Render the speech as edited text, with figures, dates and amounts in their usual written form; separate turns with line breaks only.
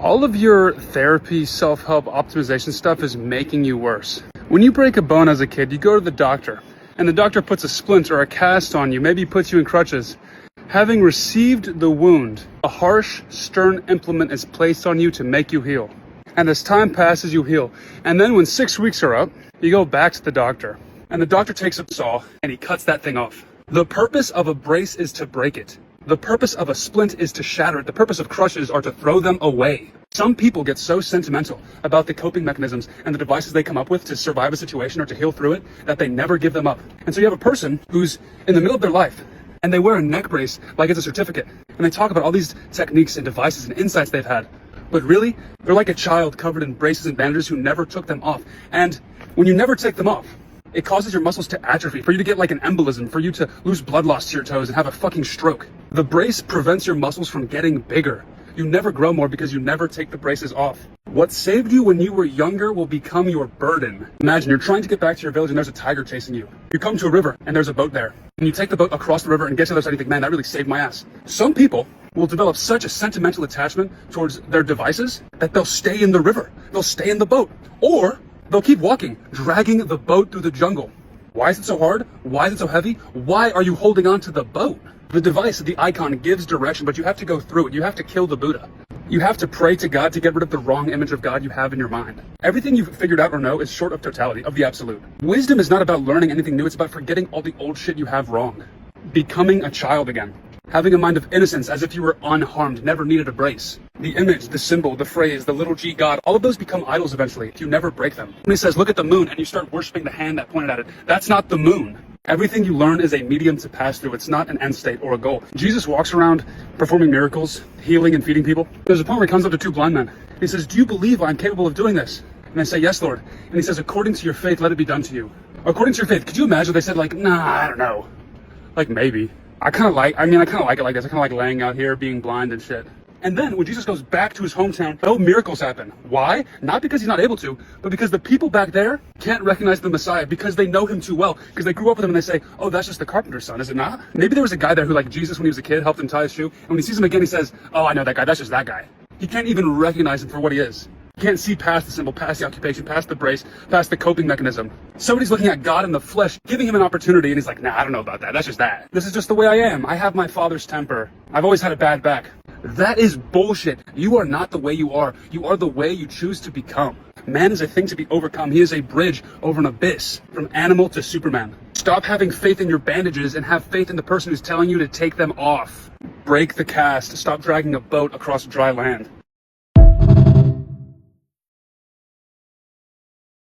All of your therapy, self-help, optimization stuff is making you worse. When you break a bone as a kid, you go to the doctor, and the doctor puts a splint or a cast on you, maybe puts you in crutches. Having received the wound, a harsh, stern implement is placed on you to make you heal. And as time passes, you heal. And then when 6 weeks are up, you go back to the doctor. And the doctor takes a saw and he cuts that thing off. The purpose of a brace is to break it. The purpose of a splint is to shatter it. The purpose of crutches are to throw them away. Some people get so sentimental about the coping mechanisms and the devices they come up with to survive a situation or to heal through it that they never give them up. And so you have a person who's in the middle of their life and they wear a neck brace like it's a certificate. And they talk about all these techniques and devices and insights they've had. But really, they're like a child covered in braces and bandages who never took them off. And when you never take them off, it causes your muscles to atrophy, for you to get like an embolism, for you to lose blood loss to your toes and have a fucking stroke. The brace prevents your muscles from getting bigger. You never grow more because you never take the braces off. What saved you when you were younger will become your burden. Imagine you're trying to get back to your village and there's a tiger chasing you. You come to a river and there's a boat there. And you take the boat across the river and get to the other side and you think, man, that really saved my ass. Some people will develop such a sentimental attachment towards their devices that they'll stay in the river. They'll stay in the boat. Or they'll keep walking, dragging the boat through the jungle. Why is it so hard? Why is it so heavy? Why are you holding on to the boat? The device, the icon, gives direction, but you have to go through it. You have to kill the Buddha. You have to pray to God to get rid of the wrong image of God you have in your mind. Everything you've figured out or know is short of totality, of the absolute. Wisdom is not about learning anything new. It's about forgetting all the old shit you have wrong. Becoming a child again. Having a mind of innocence as if you were unharmed, never needed a brace. The image, the symbol, the phrase, the little g God, all of those become idols eventually if you never break them. When he says, look at the moon, and you start worshiping the hand that pointed at it, that's not the moon. Everything you learn is a medium to pass through. It's not an end state or a goal. Jesus walks around performing miracles, healing and feeding people. There's a point where he comes up to two blind men. He says, do you believe I'm capable of doing this? And they say, yes, Lord. And he says, according to your faith, let it be done to you. According to your faith. Could you imagine if they said like, nah, I don't know. Like maybe. I kind of like it like this. I kind of like laying out here, being blind and shit. And then when Jesus goes back to his hometown, no miracles happen. Why? Not because he's not able to, but because the people back there can't recognize the Messiah because they know him too well. Because they grew up with him and they say, oh, that's just the carpenter's son, is it not? Maybe there was a guy there who, like Jesus, when he was a kid, helped him tie his shoe. And when he sees him again, he says, oh, I know that guy. That's just that guy. He can't even recognize him for what he is. He can't see past the symbol, past the occupation, past the brace, past the coping mechanism. Somebody's looking at God in the flesh, giving him an opportunity, and he's like, nah, I don't know about that. That's just that. This is just the way I am. I have my father's temper. I've always had a bad back. That is bullshit. You are not the way you are. You are the way you choose to become. Man is a thing to be overcome. He is a bridge over an abyss, from animal to Superman. Stop having faith in your bandages and have faith in the person who's telling you to take them off. Break the cast. Stop dragging a boat across dry land.